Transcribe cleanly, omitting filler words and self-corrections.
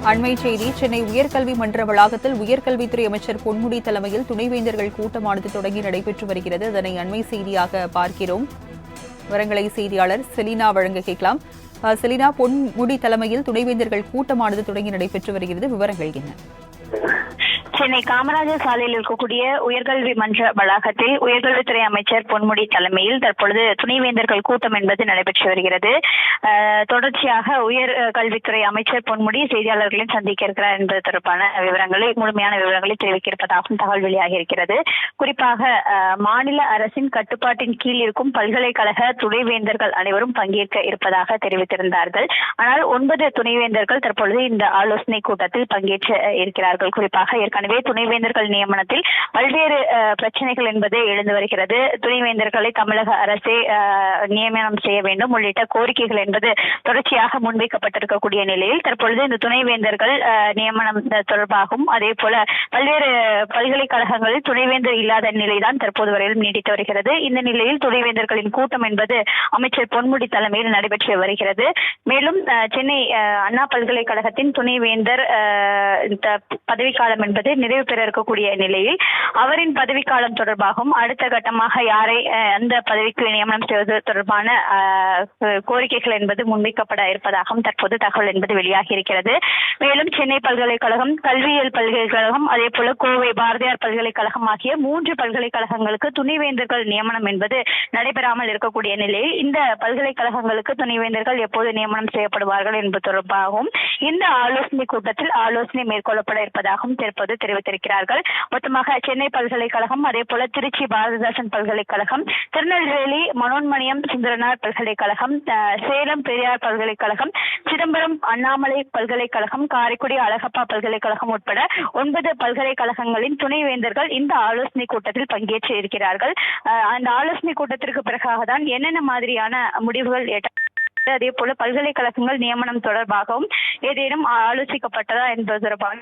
அண்மை செய்தி சென்னை உயர்கல்வி மன்ற வளாகத்தில் உயர்கல்வித்துறை அமைச்சர் பொன்முடி தலைமையில் துணைவேந்தர்கள் கூட்டமானது தொடங்கி நடைபெற்று வருகிறது. அதனை அண்மை செய்தியாக பார்க்கிறோம். விவரங்களை செய்தியாளர் செலினா வழங்க கேட்கலாம். செலினா, பொன்முடி தலைமையில் துணைவேந்தர்கள் கூட்டமானது தொடங்கி நடைபெற்று வருகிறது. விவரங்கள் என்ன? சென்னை காமராஜர் சாலையில் இருக்கக்கூடிய உயர்கல்வி மன்ற வளாகத்தில் உயர்கல்வித்துறை அமைச்சர் பொன்முடி தலைமையில் தற்பொழுது துணைவேந்தர்கள் கூட்டம் என்பது நடைபெற்று வருகிறது. தொடர்ச்சியாக உயர்கல்வித்துறை அமைச்சர் பொன்முடி செய்தியாளர்களையும் சந்திக்க இருக்கிறார் என்பது தொடர்பான முழுமையான விவரங்களை தெரிவிக்க இருப்பதாகவும் தகவல் வெளியாகி இருக்கிறது. குறிப்பாக மாநில அரசின் கட்டுப்பாட்டின் கீழ் இருக்கும் பல்கலைக்கழக துணைவேந்தர்கள் அனைவரும் பங்கேற்க இருப்பதாக தெரிவித்திருந்தார்கள். ஆனால் 9 துணைவேந்தர்கள் தற்பொழுது இந்த ஆலோசனை கூட்டத்தில் பங்கேற்ற இருக்கிறார்கள். குறிப்பாக ஏற்கனவே துணைவேந்தர்கள் நியமனத்தில் பல்வேறு பிரச்சனைகள் என்பது எழுந்து வருகிறது. துணைவேந்தர்களை தமிழக அரசே நியமனம் செய்ய வேண்டும் உள்ளிட்ட கோரிக்கைகள் என்பது தொடர்ச்சியாக முன்வைக்கப்பட்டிருக்கக்கூடிய நிலையில் தற்பொழுது இந்த துணைவேந்தர்கள் நியமனம் தொடர்பாகவும் அதே போல பல்வேறு பல்கலைக்கழகங்களில் துணைவேந்தர் இல்லாத நிலைதான் தற்போது வரையிலும் நீடித்து வருகிறது. இந்த நிலையில் துணைவேந்தர்களின் கூட்டம் என்பது அமைச்சர் பொன்முடி தலைமையில் நடைபெற்று வருகிறது. மேலும் சென்னை அண்ணா பல்கலைக்கழகத்தின் துணைவேந்தர் பதவிக்காலம் என்பது நிறைவு பெற இருக்கக்கூடிய நிலையில் அவரின் பதவிக்காலம் தொடர்பாகவும் அடுத்த கட்டமாக யாரை அந்த பதவிக்கு நியமனம் செய்வது தொடர்பான கோரிக்கைகள் என்பது முன்வைக்கப்பட இருப்பதாகவும் தற்போது தகவல் என்பது வெளியாகி இருக்கிறது. மேலும் சென்னை பல்கலைக்கழகம், கல்வியியல் பல்கலைக்கழகம், அதே போல கோவை பாரதியார் பல்கலைக்கழகம் ஆகிய 3 பல்கலைக்கழகங்களுக்கு துணைவேந்தர்கள் நியமனம் என்பது நடைபெறாமல் இருக்கக்கூடிய நிலையில் இந்த பல்கலைக்கழகங்களுக்கு துணைவேந்தர்கள் எப்போது நியமனம் செய்யப்படுவார்கள் என்பது தொடர்பாகவும் இந்த ஆலோசனை கூட்டத்தில் ஆலோசனை மேற்கொள்ளப்பட இருப்பதாகவும் தற்போது தெரிவித்திருக்கிறார்கள். மொத்தமாக சென்னை பல்கலைக்கழகம், அதே போல திருச்சி பாரதிதாசன் பல்கலைக்கழகம், திருநெல்வேலி மனோன்மணியம் சுந்தரனார் பல்கலைக்கழகம், சேலம் பெரியார் பல்கலைக்கழகம், சிதம்பரம் அண்ணாமலை பல்கலைக்கழகம், காரைக்குடி அழகப்பா பல்கலைக்கழகம் உட்பட 9 பல்கலைக்கழகங்களின் துணைவேந்தர்கள் இந்த ஆலோசனை கூட்டத்தில் பங்கேற்று இருக்கிறார்கள். அந்த ஆலோசனை கூட்டத்திற்கு பிறகாக தான் என்னென்ன மாதிரியான முடிவுகள் அதே போல பல்கலைக்கழகங்கள் நியமனம் தொடர்பாகவும் ஏதேனும் ஆலோசிக்கப்பட்டதா என்பது தொடர்பாக